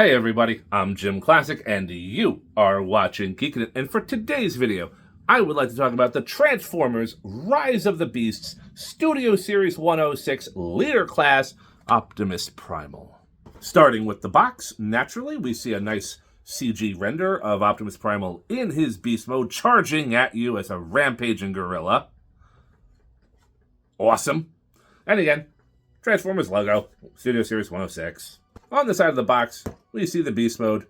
Hey everybody, I'm JimClassic and you are watching Geekin. And for today's video, I would like to talk about the Transformers Rise of the Beasts Studio Series 106 Leader Class Optimus Primal. Starting with the box, naturally we see a nice CG render of Optimus Primal in his beast mode charging at you as a rampaging gorilla. Awesome. And again, Transformers logo, Studio Series 106. On the side of the box, we see the beast mode.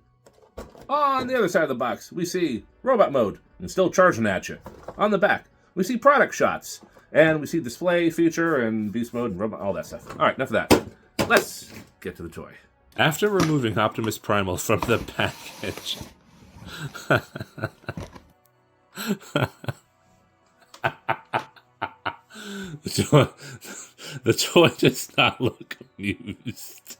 On the other side of the box, we see robot mode and still charging at you. On the back, we see product shots. And we see display feature and beast mode and robot, all that stuff. All right, enough of that. Let's get to the toy. After removing Optimus Primal from the package... the toy does not look amused.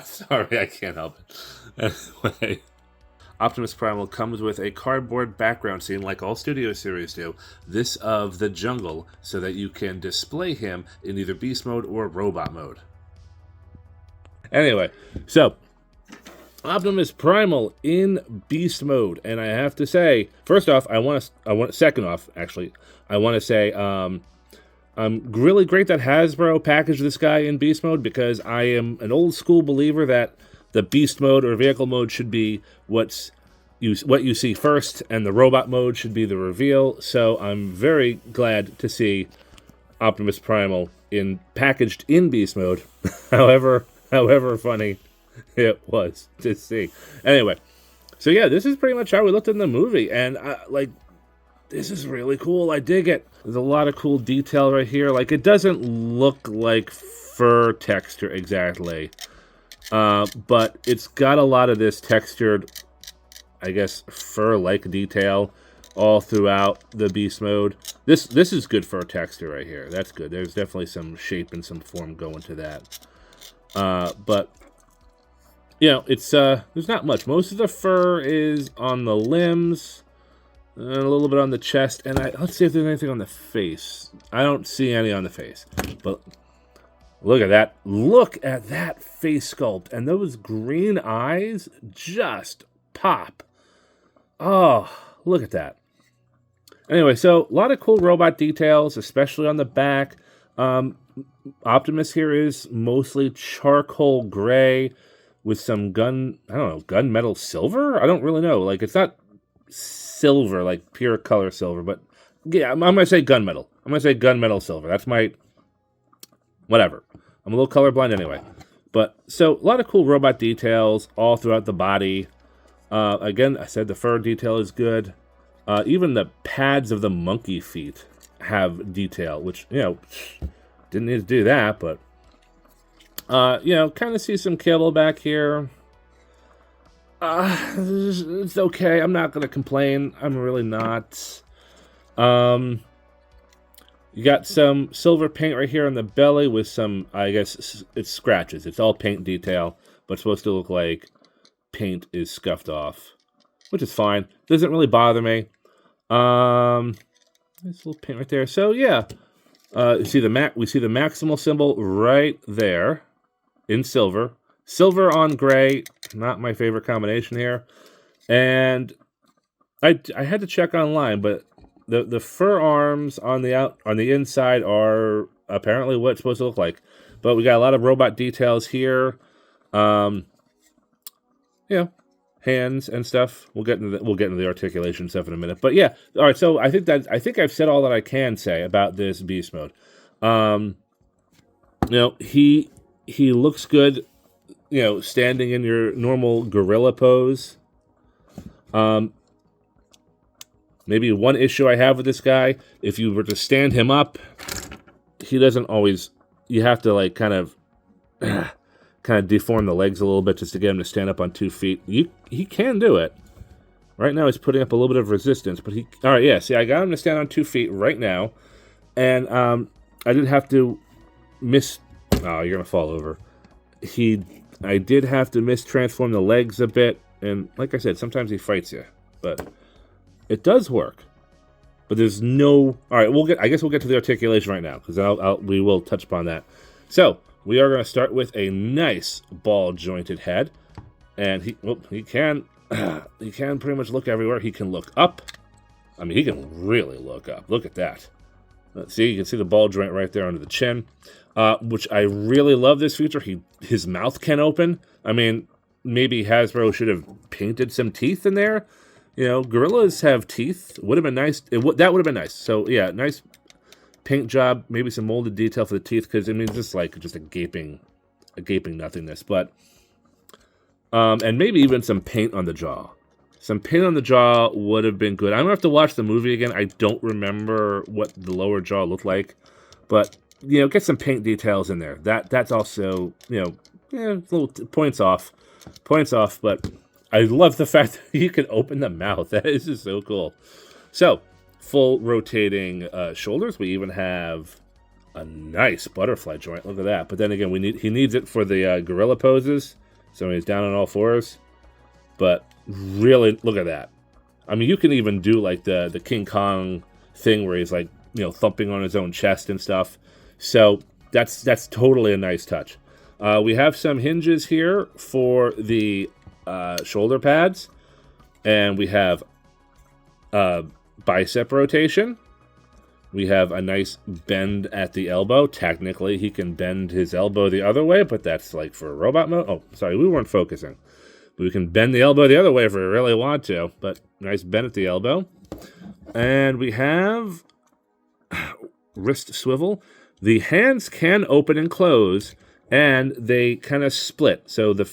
Sorry, I can't help it. Anyway, Optimus Primal comes with a cardboard background scene like all Studio Series do, this of the jungle, so that you can display him in either beast mode or robot mode. Anyway, so Optimus Primal in beast mode, and I have to say, first off, second off, actually, I want to say, really great that Hasbro packaged this guy in beast mode, because I am an old school believer that the beast mode or vehicle mode should be what you see first, and the robot mode should be the reveal. So I'm very glad to see Optimus Primal packaged in beast mode. however funny it was to see. Anyway, so yeah, this is pretty much how we looked in the movie, and this is really cool. I dig it. There's a lot of cool detail right here. Like, it doesn't look like fur texture exactly, but it's got a lot of this textured, I guess, fur-like detail all throughout the beast mode. This is good fur texture right here. That's good. There's definitely some shape and some form going to that. But you know, it's there's not much. Most of the fur is on the limbs. And a little bit on the chest, and let's see if there's anything on the face. I don't see any on the face, but look at that. Look at that face sculpt, and those green eyes just pop. Oh, look at that. Anyway, so a lot of cool robot details, especially on the back. Optimus here is mostly charcoal gray with some gunmetal silver? I don't really know. Like, it's not silver, like pure color silver, but yeah, I'm gonna say gunmetal. I'm gonna say gunmetal silver. That's my whatever. I'm a little colorblind anyway. But so a lot of cool robot details all throughout the body. Again, I said the fur detail is good. Even the pads of the monkey feet have detail, which, you know, didn't need to do that, but you know, kind of see some cable back here. It's okay. I'm not going to complain. I'm really not. You got some silver paint right here on the belly with some, I guess, it's scratches. It's all paint detail, but it's supposed to look like paint is scuffed off, which is fine. Doesn't really bother me. There's a little paint right there. So, yeah. We see the maximal symbol right there in silver. Silver on gray, not my favorite combination here. And I had to check online, but the fur arms on the inside are apparently what it's supposed to look like. But we got a lot of robot details here. You know, hands and stuff. We'll get into the articulation stuff in a minute. But yeah, all right. So I think I've said all that I can say about this beast mode. You know, he looks good. You know, standing in your normal gorilla pose. Maybe one issue I have with this guy, if you were to stand him up, he doesn't always, you have to like kind of deform the legs a little bit just to get him to stand up on 2 feet. He can do it. Right now he's putting up a little bit of resistance, but all right, yeah, see, I got him to stand on 2 feet right now, and I did have to oh, you're going to fall over. I did have to mistransform the legs a bit, and like I said, sometimes he fights you, but it does work. But there's no... All right, I guess we'll get to the articulation right now, because we will touch upon that. So, we are going to start with a nice ball-jointed head. And he can he can pretty much look everywhere. He can look up. I mean, he can really look up. Look at that. Let's see, you can see the ball joint right there under the chin, which I really love this feature. His mouth can open. I mean, maybe Hasbro should have painted some teeth in there. You know, gorillas have teeth. Would have been nice. That would have been nice. So yeah, nice paint job. Maybe some molded detail for the teeth, because I mean, just a gaping nothingness. But and maybe even some paint on the jaw. Some paint on the jaw would have been good. I'm gonna have to watch the movie again. I don't remember what the lower jaw looked like, but you know, get some paint details in there. That's also, you know, little points off. But I love the fact that you can open the mouth. That is just so cool. So full rotating shoulders. We even have a nice butterfly joint. Look at that. But then again, he needs it for the gorilla poses. So he's down on all fours. But really, look at that. I mean, you can even do like the King Kong thing where he's like, you know, thumping on his own chest and stuff. So that's totally a nice touch. We have some hinges here for the shoulder pads, and we have bicep rotation. We have a nice bend at the elbow. Technically, he can bend his elbow the other way, but that's like for robot mode. Oh, sorry, we weren't focusing. We can bend the elbow the other way if we really want to, but nice bend at the elbow. And we have wrist swivel. The hands can open and close, and they kind of split. So the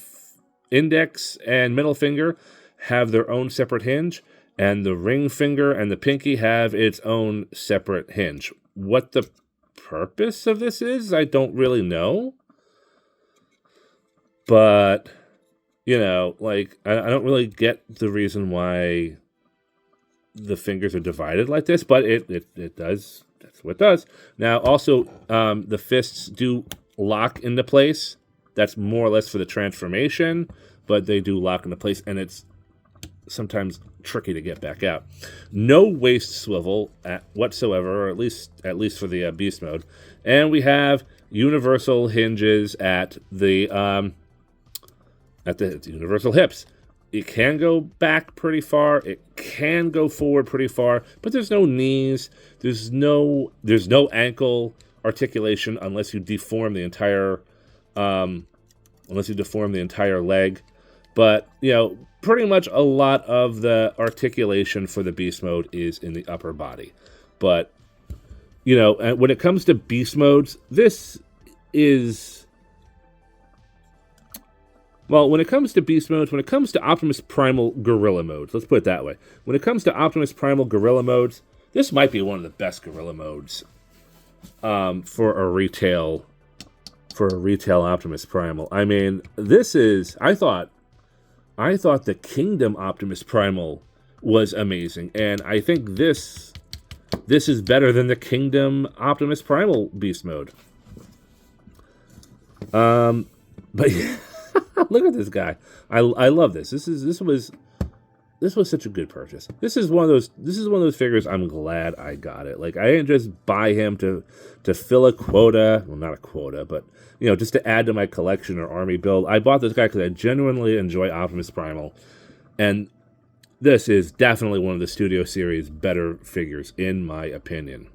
index and middle finger have their own separate hinge, and the ring finger and the pinky have its own separate hinge. What the purpose of this is, I don't really know. But you know, like, I don't really get the reason why the fingers are divided like this, but it does. That's what it does. Now, also, the fists do lock into place. That's more or less for the transformation, but they do lock into place, and it's sometimes tricky to get back out. No waist swivel whatsoever, or at least for the beast mode. And we have universal hinges at the universal hips. It can go back pretty far. It can go forward pretty far, but there's no knees. There's no ankle articulation unless you deform the entire leg. But you know, pretty much a lot of the articulation for the beast mode is in the upper body. But you know, when it comes to beast modes, this is. Well, when it comes to beast modes, when it comes to Optimus Primal gorilla modes, let's put it that way. When it comes to Optimus Primal gorilla modes, this might be one of the best gorilla modes for a retail Optimus Primal. I mean, this is. I thought the Kingdom Optimus Primal was amazing, and I think this is better than the Kingdom Optimus Primal beast mode. But yeah. Look at this guy. I love this. This was such a good purchase. This is one of those figures I'm glad I got it. Like, I didn't just buy him to fill a quota. Well, not a quota, but you know, just to add to my collection or army build. I bought this guy because I genuinely enjoy Optimus Primal, and this is definitely one of the Studio Series better figures in my opinion.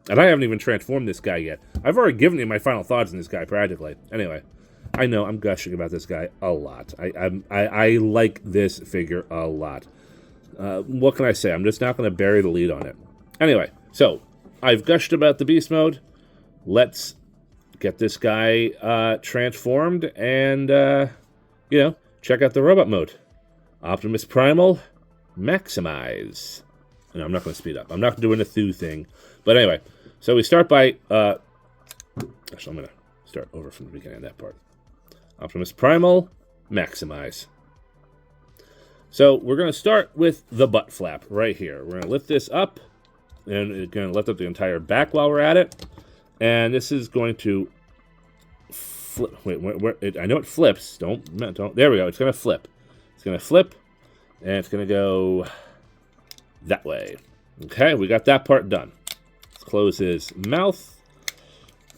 And I haven't even transformed this guy yet. I've already given you my final thoughts on this guy practically. Anyway. I know I'm gushing about this guy a lot. I like this figure a lot. What can I say? I'm just not going to bury the lead on it. Anyway, so I've gushed about the beast mode. Let's get this guy transformed and, you know, check out the robot mode. Optimus Primal, maximize. No, I'm not going to speed up. I'm not doing a Thu thing. But anyway, so we start by... actually, I'm going to start over from the beginning of that part. Optimus Primal, maximize. So we're going to start with the butt flap right here. We're going to lift this up, and it's going to lift up the entire back while we're at it. And this is going to flip. Wait, I know it flips. Don't. There we go. It's going to flip. It's going to flip, and it's going to go that way. Okay, we got that part done. Let's close his mouth.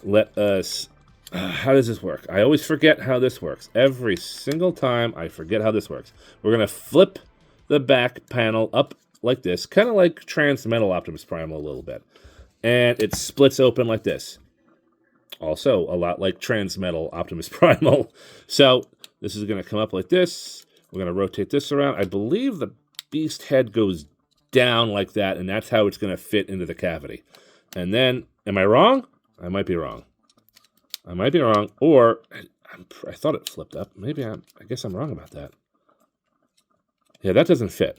Let us How does this work? I always forget how this works. Every single time I forget how this works. We're going to flip the back panel up like this, kind of like Transmetal Optimus Primal a little bit. And it splits open like this. Also, a lot like Transmetal Optimus Primal. So this is going to come up like this. We're going to rotate this around. I believe the beast head goes down like that, and that's how it's going to fit into the cavity. And then, am I wrong? I might be wrong. I might be wrong, or I thought it flipped up. Maybe I guess I'm wrong about that. Yeah, that doesn't fit.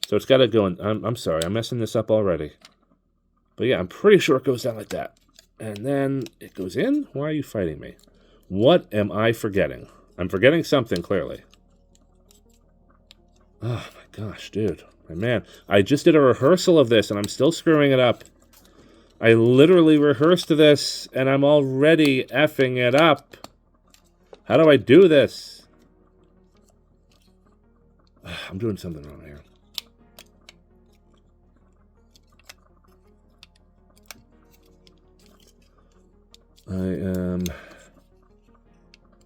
So it's got to go in. I'm sorry, I'm messing this up already. But yeah, I'm pretty sure it goes down like that. And then it goes in? Why are you fighting me? What am I forgetting? I'm forgetting something, clearly. Oh my gosh, dude. My man, I just did a rehearsal of this and I'm still screwing it up. I literally rehearsed this and I'm already effing it up. How do I do this? I'm doing something wrong here.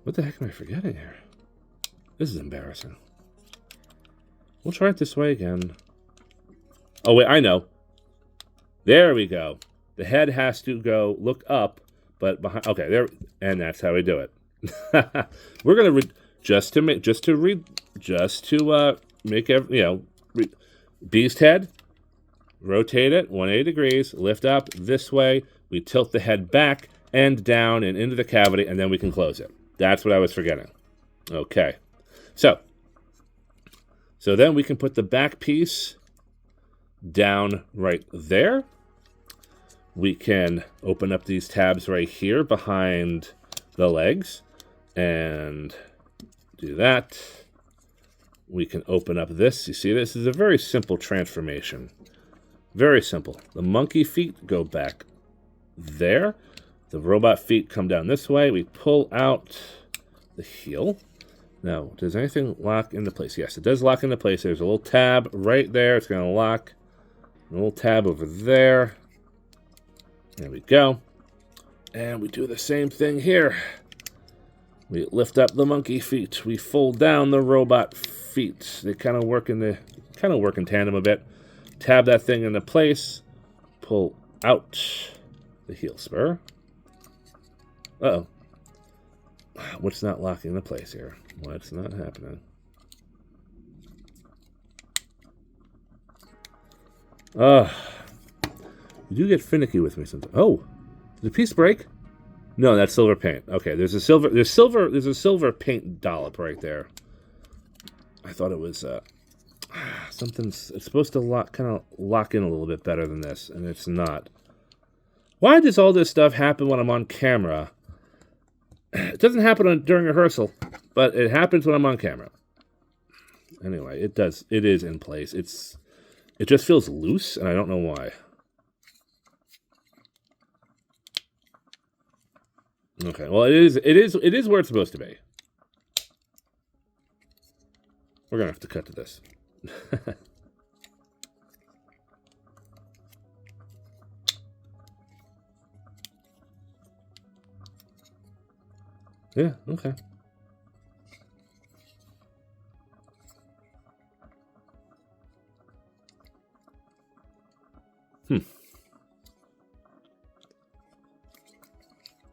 What the heck am I forgetting here? This is embarrassing. We'll try it this way again. Oh, wait, I know. There we go. The head has to go look up, but behind. Okay, there, and that's how we do it. We're gonna just to make beast head. Rotate it 180 degrees. Lift up this way. We tilt the head back and down and into the cavity, and then we can close it. That's what I was forgetting. Okay, so then we can put the back piece down right there. We can open up these tabs right here behind the legs and do that. We can open up this. You see, this is a very simple transformation. Very simple. The monkey feet go back there. The robot feet come down this way. We pull out the heel. Now, does anything lock into place? Yes, it does lock into place. There's a little tab right there. It's going to lock. A little tab over there. There we go. And we do the same thing here. We lift up the monkey feet. We fold down the robot feet. They kind of work in tandem a bit. Tab that thing into place. Pull out the heel spur. Uh-oh. What's not locking into place here? What's not happening? You do get finicky with me sometimes. Oh, did the piece break? No, that's silver paint. Okay, there's a silver paint dollop right there. I thought it was something's. It's supposed to kind of lock in a little bit better than this, and it's not. Why does all this stuff happen when I'm on camera? It doesn't happen during rehearsal, but it happens when I'm on camera. Anyway, it does. It is in place. It just feels loose, and I don't know why. Okay, well, it is where it's supposed to be. We're gonna have to cut to this. Yeah, okay.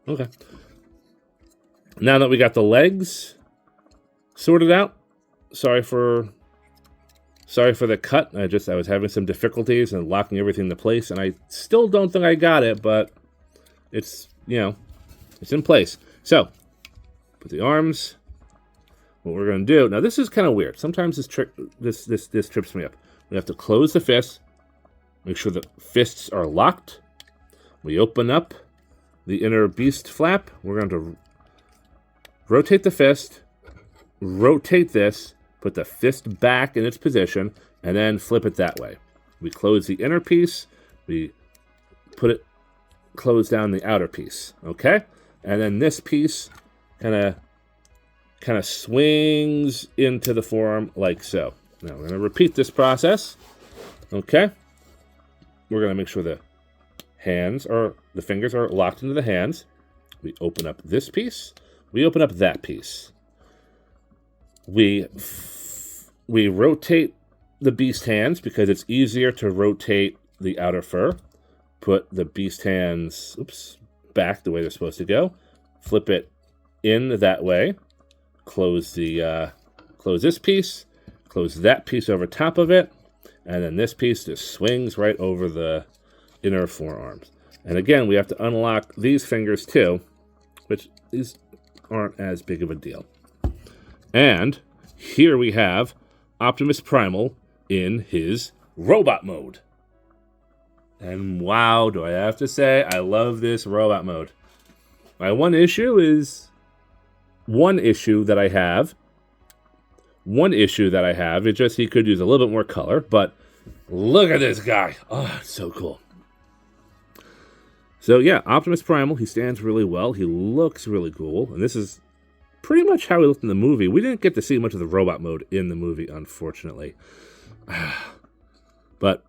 Okay. Now that we got the legs sorted out, sorry for the cut. I was having some difficulties and locking everything into place, and I still don't think I got it, but it's in place. So, put the arms. What we're going to do now, this is kind of weird. Sometimes this trips me up. We have to close the fist, make sure the fists are locked. We open up the inner beast flap. We're going to rotate the fist, rotate this, put the fist back in its position, and then flip it that way. We close the inner piece. We close down the outer piece. Okay, and then this piece kind of swings into the form like so. Now we're going to repeat this process. Okay, we're going to make sure the fingers are locked into the hands. We open up this piece. We open up that piece. We rotate the beast hands because it's easier to rotate the outer fur. Put the beast hands, back the way they're supposed to go. Flip it in that way. Close this piece. Close that piece over top of it. And then this piece just swings right over the inner forearms. And again, we have to unlock these fingers too, which these aren't as big of a deal. And here we have Optimus Primal in his robot mode. And wow, do I have to say, I love this robot mode. My one issue that I have, it's just he could use a little bit more color, but look at this guy. Oh, it's so cool. So yeah, Optimus Primal, he stands really well. He looks really cool. And this is pretty much how he looked in the movie. We didn't get to see much of the robot mode in the movie, unfortunately. But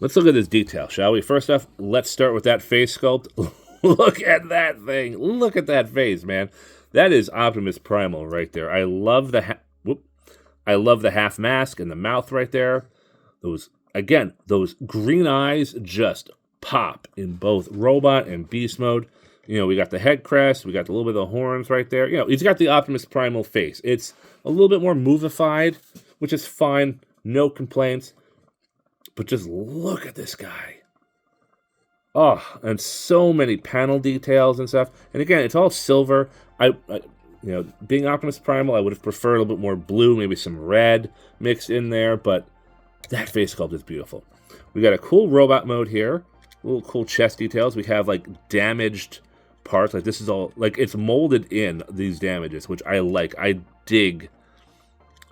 let's look at this detail, shall we? First off, let's start with that face sculpt. Look at that thing. Look at that face, man. That is Optimus Primal right there. I love the half mask and the mouth right there. Those green eyes just pop in both robot and beast mode. You know, we got the head crest, we got a little bit of the horns right there. You know, he's got the Optimus Primal face. It's a little bit more movified, which is fine. No complaints. But just look at this guy. Oh, and so many panel details and stuff. And again, it's all silver. Being Optimus Primal, I would have preferred a little bit more blue, maybe some red mixed in there, but that face sculpt is beautiful. We got a cool robot mode here. Little cool chest details. We have like damaged parts. Like this is all like it's molded in these damages, which I like. I dig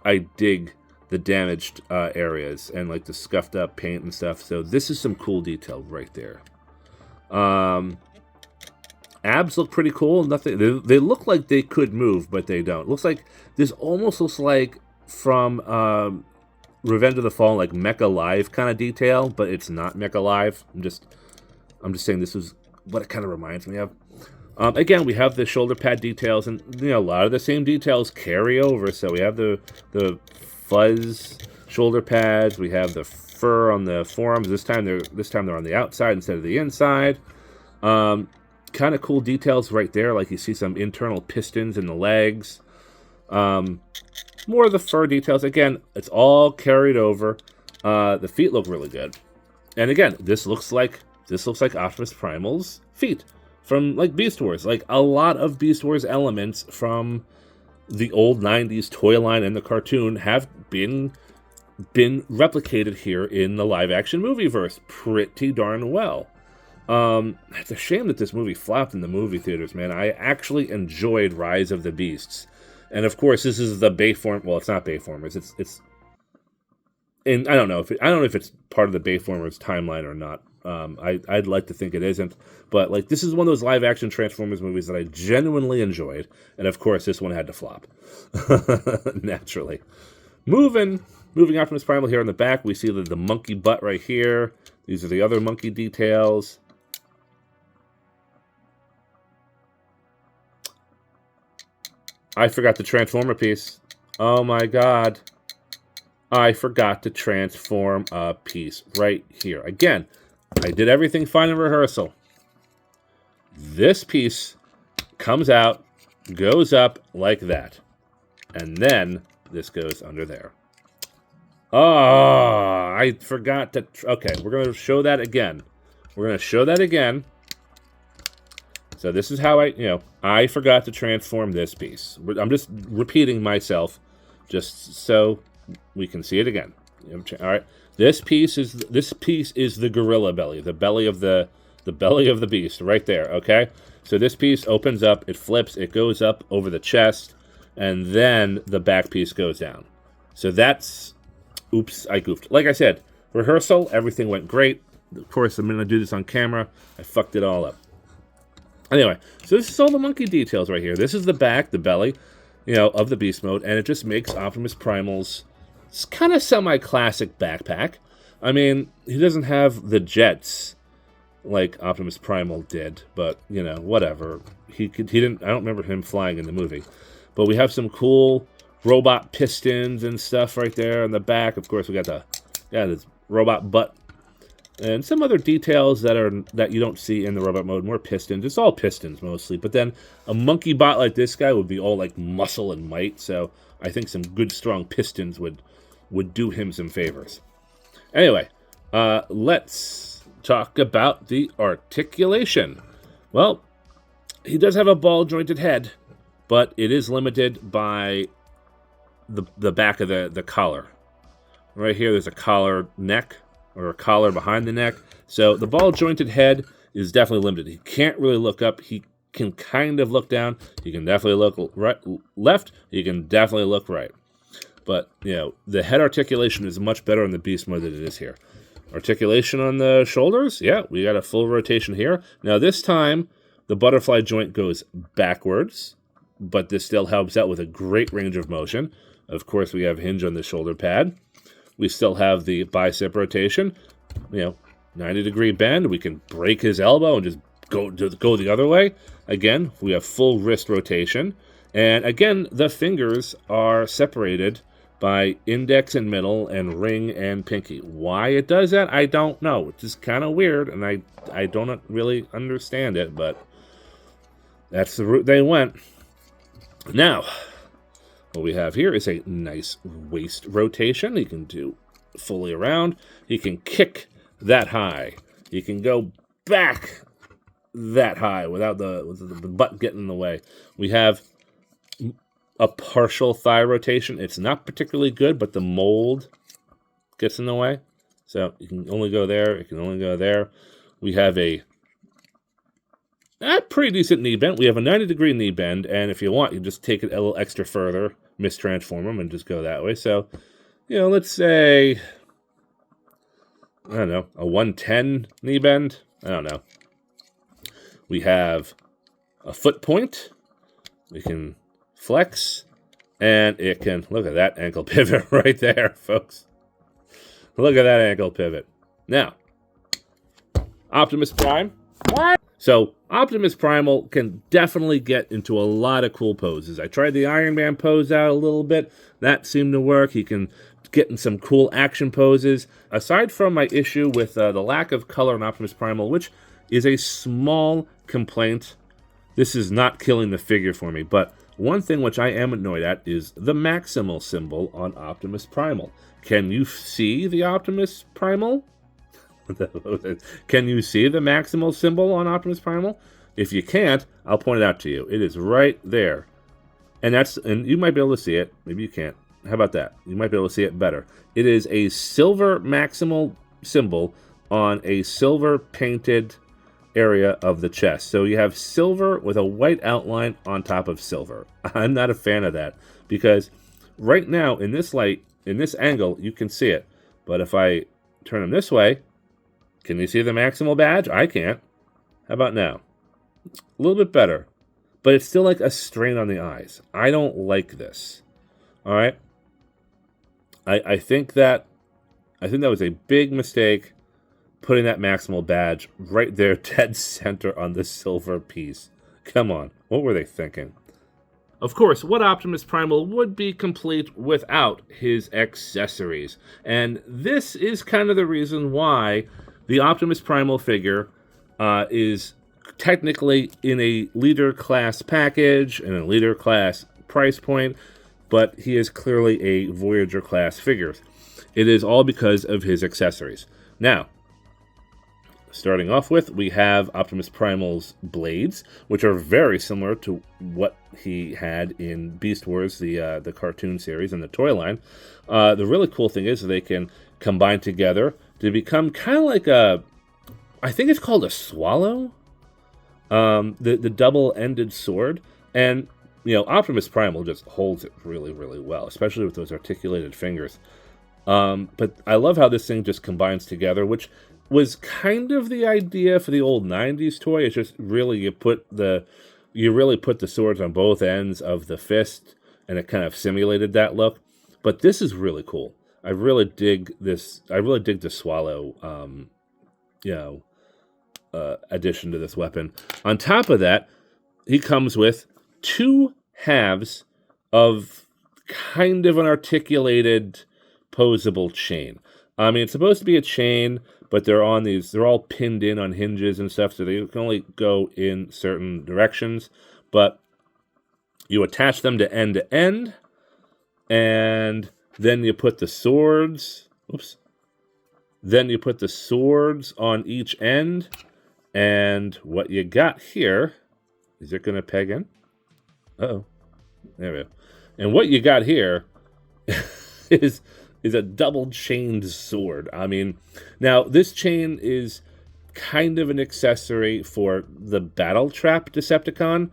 the damaged areas and like the scuffed up paint and stuff. So this is some cool detail right there. Abs look pretty cool. Nothing. They look like they could move, but they don't. Looks like this almost looks like from Revenge of the Fallen, like Mecha Live kind of detail, but it's not Mecha Live. I'm just saying this is what it kind of reminds me of. Again, we have the shoulder pad details, and a lot of the same details carry over. So we have the fuzz shoulder pads. We have the fur on the forearms. This time they're on the outside instead of the inside. Kind of cool details right there. Like you see some internal pistons in the legs. More of the fur details. Again, it's all carried over. The feet look really good. And again, this looks like Optimus Primal's feet from like Beast Wars. Like a lot of Beast Wars elements from the old 90s toy line and the cartoon have been replicated here in the live action movieverse pretty darn well. It's a shame that this movie flopped in the movie theaters, man. I actually enjoyed Rise of the Beasts. And of course, this is the Bayform. Well, it's not Bayformers. It's. And I don't know if it's part of the Bayformers timeline or not. I'd like to think it isn't. But like, this is one of those live action Transformers movies that I genuinely enjoyed. And of course, this one had to flop. Naturally. Moving Optimus Primal here in the back, we see the monkey butt right here. These are the other monkey details. I forgot the Transformer piece. Oh my god. I forgot to transform a piece right here. Again, I did everything fine in rehearsal. This piece comes out, goes up like that. And then this goes under there. Oh, I forgot to... Okay, we're going to show that again. So this is how I forgot to transform this piece. I'm just repeating myself just so we can see it again. All right. This piece is the gorilla belly, the belly of the beast right there, okay? So this piece opens up, it flips, it goes up over the chest, and then the back piece goes down. So that's... Oops, I goofed. Like I said, rehearsal, everything went great. Of course, I'm going to do this on camera. I fucked it all up. Anyway, so this is all the monkey details right here. This is the back, the belly, of the beast mode, and it just makes Optimus Primal's kind of semi-classic backpack. I mean, he doesn't have the jets like Optimus Primal did, but you know, whatever. He didn't. I don't remember him flying in the movie, but we have some cool robot pistons and stuff right there in the back. Of course, we got this robot butt and some other details that you don't see in the robot mode. More pistons. It's all pistons mostly, but then a monkey bot like this guy would be all like muscle and might. So I think some good strong pistons would do him some favors. Anyway, let's talk about the articulation. Well, he does have a ball-jointed head, but it is limited by the back of the collar. Right here, there's a collar neck, or a collar behind the neck. So the ball-jointed head is definitely limited. He can't really look up. He can kind of look down. He can definitely look left. He can definitely look right. But, you know, the head articulation is much better in the beast mode than it is here. Articulation on the shoulders, yeah, we got a full rotation here. Now this time, the butterfly joint goes backwards, but this still helps out with a great range of motion. Of course, we have hinge on the shoulder pad. We still have the bicep rotation, you know, 90-degree bend. We can break his elbow and just go the other way. Again, we have full wrist rotation. And again, the fingers are separated by index and middle and ring and pinky. Why it does that, I don't know. It's just kind of weird, and I don't really understand it, but that's the route they went. Now, what we have here is a nice waist rotation. He can do fully around. He can kick that high. He can go back that high without the butt getting in the way. We have a partial thigh rotation. It's not particularly good, but the mold gets in the way. So you can only go there. It can only go there. We have a pretty decent knee bend. We have a 90-degree knee bend, and if you want, you just take it a little extra further, mistransform them, and just go that way. So, you know, let's say, I don't know, a 110 knee bend. I don't know. We have a foot point. We can flex, and it can, look at that ankle pivot right there, folks. Look at that ankle pivot. Now, Optimus Prime. What? So, Optimus Primal can definitely get into a lot of cool poses. I tried the Iron Man pose out a little bit. That seemed to work. He can get in some cool action poses. Aside from my issue with the lack of color in Optimus Primal, which is a small complaint, this is not killing the figure for me, but one thing which I am annoyed at is the maximal symbol on Optimus Primal. Can you see the Optimus Primal? Can you see the maximal symbol on Optimus Primal? If you can't, I'll point it out to you. It is right there. And you might be able to see it. Maybe you can't. How about that? You might be able to see it better. It is a silver maximal symbol on a silver painted area of the chest. So you have silver with a white outline on top of silver. I'm not a fan of that because right now in this light, in this angle, you can see it. But if I turn them this way, can you see the maximal badge? I can't. How about now? A little bit better. But it's still like a strain on the eyes. I don't like this. All right? I think that was a big mistake putting that maximal badge right there dead center on the silver piece. Come on. What were they thinking? Of course, what Optimus Primal would be complete without his accessories? And this is kind of the reason why the Optimus Primal figure is technically in a leader class package and a leader class price point, but he is clearly a Voyager class figure. It is all because of his accessories. Now, starting off with, we have Optimus Primal's blades, which are very similar to what he had in Beast Wars, the cartoon series and the toy line. The really cool thing is they can combine together to become kind of like I think it's called a swallow, the double-ended sword. And, you know, Optimus Primal just holds it really, really well, especially with those articulated fingers. But I love how this thing just combines together, which was kind of the idea for the old 90s toy. It's just really you really put the swords on both ends of the fist, and it kind of simulated that look. But this is really cool. I really dig this. I really dig the swallow, addition to this weapon. On top of that, he comes with 2 halves of kind of an articulated posable chain. I mean, it's supposed to be a chain, but they're all pinned in on hinges and stuff, so they can only go in certain directions. But you attach them to end, and then you put the swords. Then you put the swords on each end, and what you got here, is it going to peg in? Uh-oh. There we go. And what you got here is a double-chained sword. I mean, now, this chain is kind of an accessory for the Battle Trap Decepticon.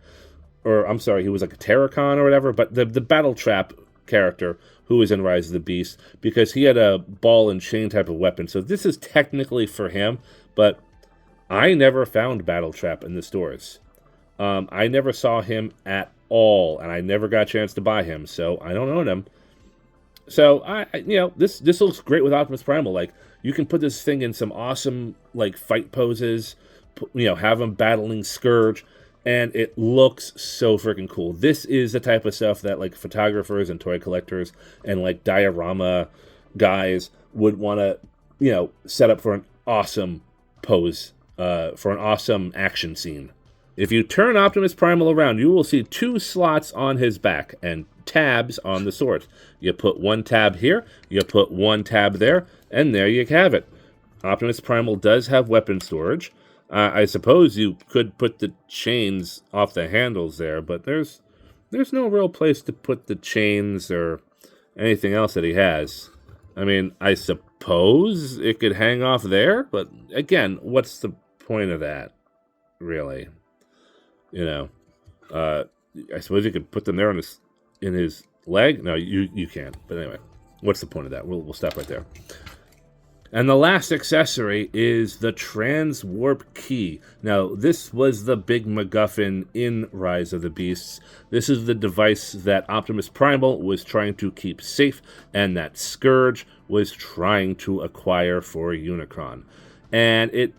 Or, I'm sorry, he was like a Terracon or whatever, but the Battle Trap character who was in Rise of the Beast, because he had a ball and chain type of weapon. So this is technically for him, but I never found Battle Trap in the stores. I never saw him at all, and I never got a chance to buy him, so I don't own him. So, this looks great with Optimus Primal. Like, you can put this thing in some awesome, like, fight poses, have him battling Scourge, and it looks so freaking cool. This is the type of stuff that, like, photographers and toy collectors and, like, diorama guys would want to, set up for an awesome pose, for an awesome action scene. If you turn Optimus Primal around, you will see 2 slots on his back and tabs on the sword. You put 1 tab here, you put 1 tab there, and there you have it. Optimus Primal does have weapon storage. I suppose you could put the chains off the handles there, but there's no real place to put the chains or anything else that he has. I mean, I suppose it could hang off there, but again, what's the point of that, really? I suppose you could put them there in his leg. No, you can't. But anyway, what's the point of that? We'll stop right there. And the last accessory is the Transwarp Key. Now, this was the big MacGuffin in Rise of the Beasts. This is the device that Optimus Primal was trying to keep safe, and that Scourge was trying to acquire for Unicron. And it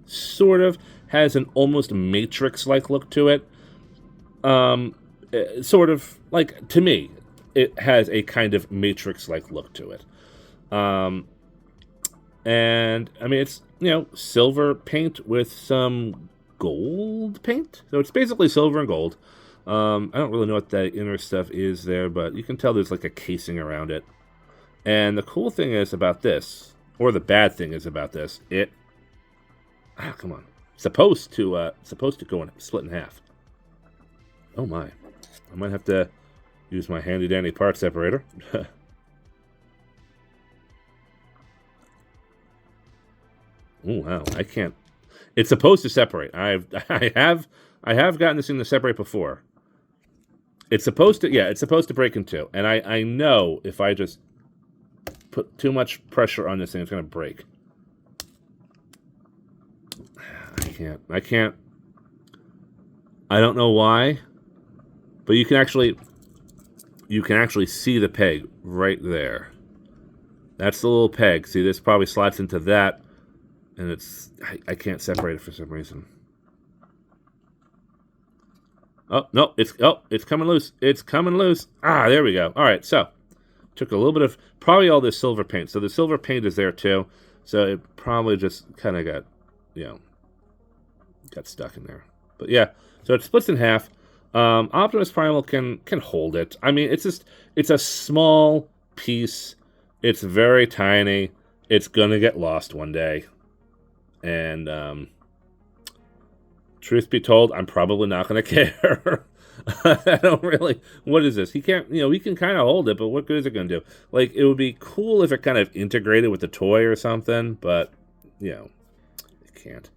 sort of has an almost Matrix-like look to it. Sort of, like, to me, it has a kind of Matrix-like look to it. And, I mean, it's, silver paint with some gold paint. So it's basically silver and gold. I don't really know what the inner stuff is there, but you can tell there's, like, a casing around it. And the cool thing is about this, or the bad thing is about this, come on. Supposed to go and split in half. Oh my. I might have to use my handy dandy part separator. Oh wow, I can't. It's supposed to separate. I have gotten this thing to separate before. It's supposed to break in 2. And I know if I just put too much pressure on this thing, it's gonna break. I can't. I don't know why, but you can actually see the peg right there. That's the little peg. See, this probably slots into that, and I can't separate it for some reason. Oh, no, it's coming loose. It's coming loose. Ah, there we go. All right, so took a little bit of, probably all this silver paint. So the silver paint is there too. So it probably just kind of got, got stuck in there. But yeah, so it splits in half. Optimus Primal can hold it. I mean, it's a small piece. It's very tiny. It's gonna get lost one day. And truth be told, I'm probably not gonna care. I don't really. What is this? He can't. He can kind of hold it, but what good is it gonna do? Like, it would be cool if it kind of integrated with the toy or something, but it can't.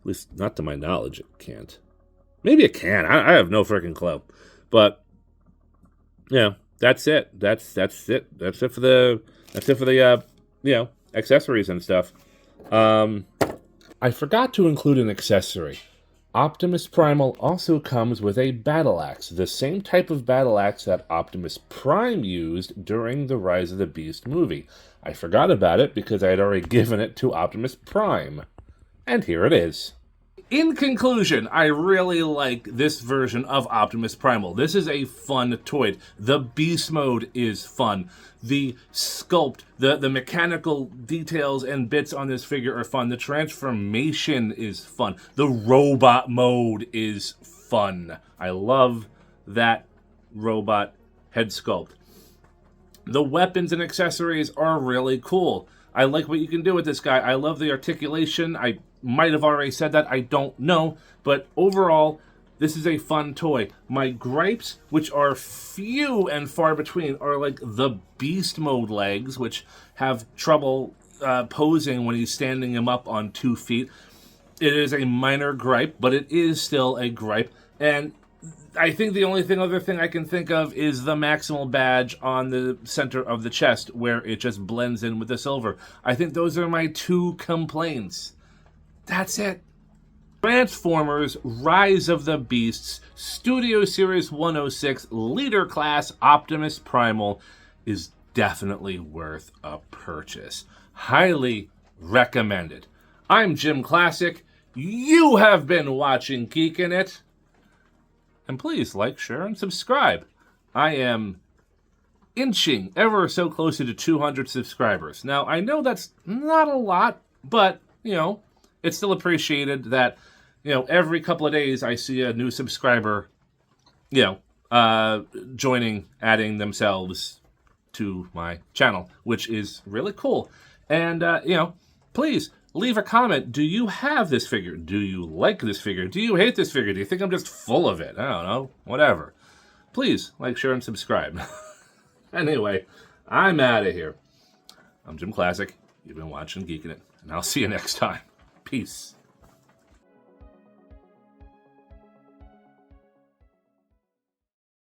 At least, not to my knowledge, it can't. Maybe it can. I have no freaking clue. But that's it. That's it. That's it for the accessories and stuff. I forgot to include an accessory. Optimus Primal also comes with a battle axe, the same type of battle axe that Optimus Prime used during the Rise of the Beast movie. I forgot about it because I had already given it to Optimus Prime. And here it is. In conclusion, I really like this version of Optimus Primal. This is a fun toy. The beast mode is fun. The sculpt, the mechanical details and bits on this figure are fun. The transformation is fun. The robot mode is fun. I love that robot head sculpt. The weapons and accessories are really cool. I like what you can do with this guy. I love the articulation. I might have already said that. I don't know. But overall, this is a fun toy. My gripes, which are few and far between, are like the beast mode legs, which have trouble posing when he's standing him up on 2 feet. It is a minor gripe, but it is still a gripe. And I think the only other thing I can think of is the maximal badge on the center of the chest, where it just blends in with the silver. I think those are my 2 complaints. That's it. Transformers Rise of the Beasts Studio Series 106 Leader Class Optimus Primal is definitely worth a purchase. Highly recommended. I'm JimClassic. You have been watching Geekin' It. And please like, share, and subscribe. I am inching ever so closer to 200 subscribers. Now, I know that's not a lot, but, it's still appreciated that, every couple of days I see a new subscriber, adding themselves to my channel, which is really cool. And, please leave a comment. Do you have this figure? Do you like this figure? Do you hate this figure? Do you think I'm just full of it? I don't know. Whatever. Please like, share, and subscribe. Anyway, I'm out of here. I'm JimClassic. You've been watching Geekin' It, and I'll see you next time. Peace.